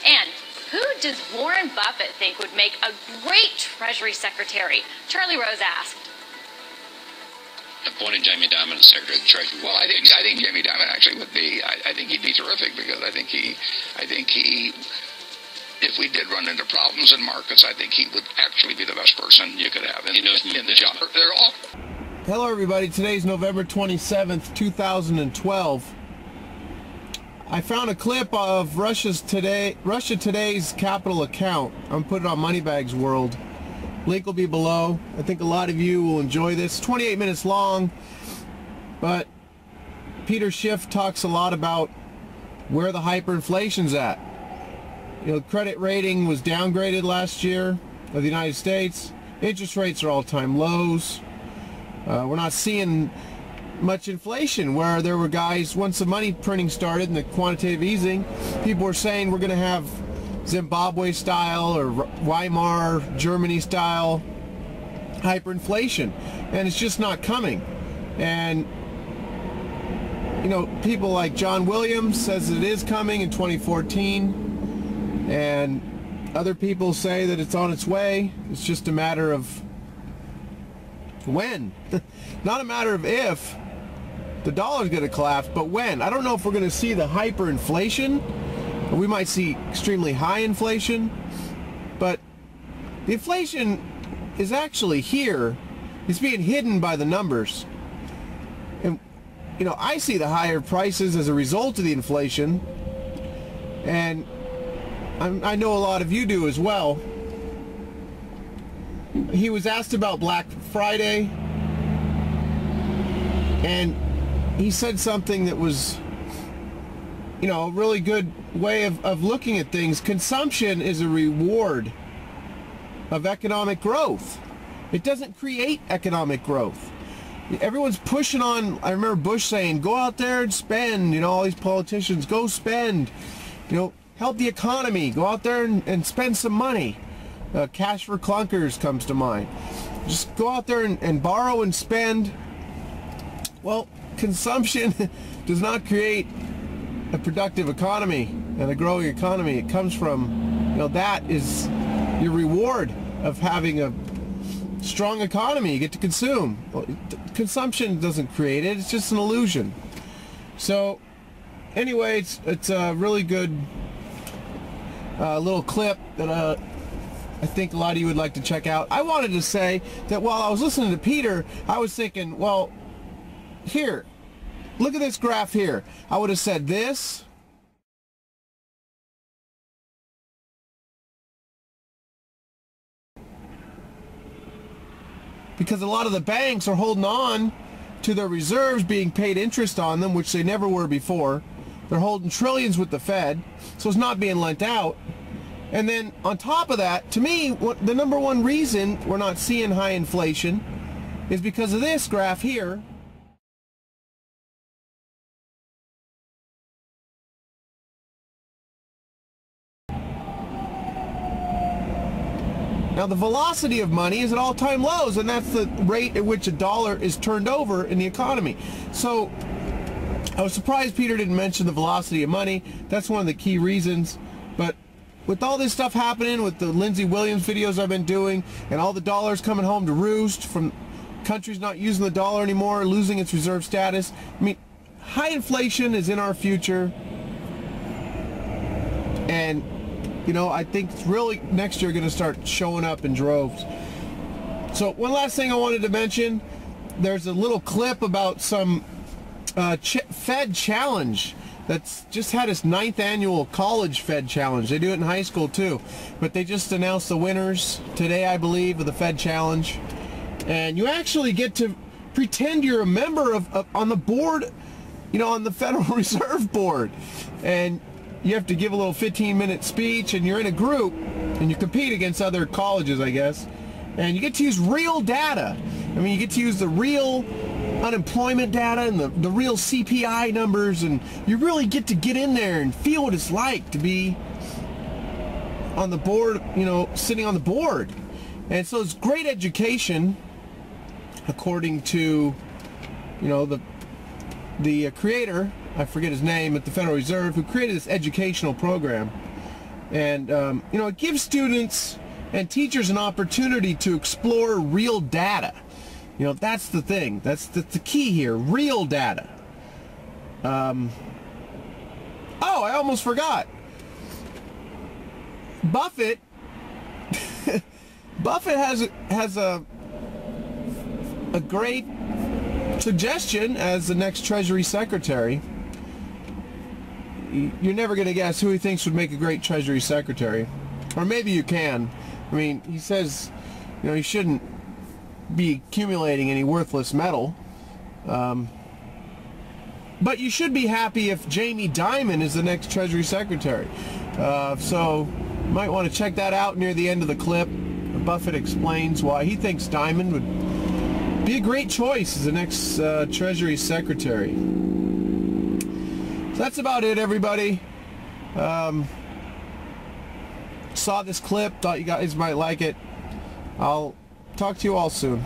And who does Warren Buffett think would make a great Treasury Secretary? Charlie Rose asked. Appointing Jamie Dimon as Secretary of the Treasury. Well, I think Jamie Dimon actually would be. I think he'd be terrific because I think he, if we did run into problems in markets, I think he would actually be the best person you could have in the job. They're all. Hello, everybody. Today's November 27th, 2012. I found a clip of Russia Today's Capital account. I'm putting it on Moneybags World. Link will be below. I think a lot of you will enjoy this. 28 minutes long, but Peter Schiff talks a lot about where the hyperinflation's at. You know, credit rating was downgraded last year of the United States. Interest rates are all-time lows. We're not seeing much inflation, where there were guys, once the money printing started and the quantitative easing, people were saying we're going to have Zimbabwe style or Weimar Germany style hyperinflation, and it's just not coming. And you know, people like John Williams says it is coming in 2014, and other people say that it's on its way. It's just a matter of when. Not a matter of if the dollar's going to collapse, but when. I don't know if we're going to see the hyperinflation. We might see extremely high inflation, but the inflation is actually here. It's being hidden by the numbers. And, you know, I see the higher prices as a result of the inflation, and I know a lot of you do as well. He was asked about Black Friday, and he said something that was, you know, a really good way of looking at things. Consumption is a reward of economic growth. It doesn't create economic growth. Everyone's pushing on. I remember Bush saying, go out there and spend. You know, all these politicians, go spend. You know, help the economy. Go out there and spend some money. Cash for clunkers comes to mind. Just go out there and borrow and spend. Well, consumption does not create a productive economy and a growing economy. It comes from, you know, that is your reward of having a strong economy. You get to consume. Consumption doesn't create it. It's just an illusion. So anyway, it's a really good little clip that I think a lot of you would like to check out. I wanted to say that while I was listening to Peter, I was thinking, well, here, look at this graph here. I would have said this. Because a lot of the banks are holding on to their reserves, being paid interest on them, which they never were before. They're holding trillions with the Fed, so it's not being lent out. And then on top of that, to me, the number one reason we're not seeing high inflation is because of this graph here. Now, the velocity of money is at all-time lows, and that's the rate at which a dollar is turned over in the economy. So I was surprised Peter didn't mention the velocity of money. That's one of the key reasons. But with all this stuff happening, with the Lindsey Williams videos I've been doing, and all the dollars coming home to roost from countries not using the dollar anymore, losing its reserve status, I mean, high inflation is in our future. And you know, I think it's really next year going to start showing up in droves. So one last thing I wanted to mention, there's a little clip about some Fed challenge that's just had its 9th annual college Fed challenge. They do it in high school too, but they just announced the winners today, I believe, of the Fed challenge. And you actually get to pretend you're a member of on the board, you know, on the Federal Reserve Board, and you have to give a little 15-minute speech, and you're in a group, and you compete against other colleges, I guess, and you get to use real data. I mean, you get to use the real unemployment data and the real CPI numbers, and you really get to get in there and feel what it's like to be on the board, you know, sitting on the board. And so it's great education, according to, you know, the creator, I forget his name, at the Federal Reserve, who created this educational program. And, you know, it gives students and teachers an opportunity to explore real data. You know, that's the thing. That's the key here. Real data. Oh, I almost forgot. Buffett has a great suggestion as the next Treasury Secretary. You're never going to guess who he thinks would make a great Treasury Secretary. Or maybe you can. I mean, he says, you know, he shouldn't be accumulating any worthless metal. But you should be happy if Jamie Dimon is the next Treasury Secretary. So you might want to check that out near the end of the clip. Buffett explains why he thinks Dimon would be a great choice as the next Treasury Secretary. So that's about it, everybody. Saw this clip, thought you guys might like it. I'll talk to you all soon.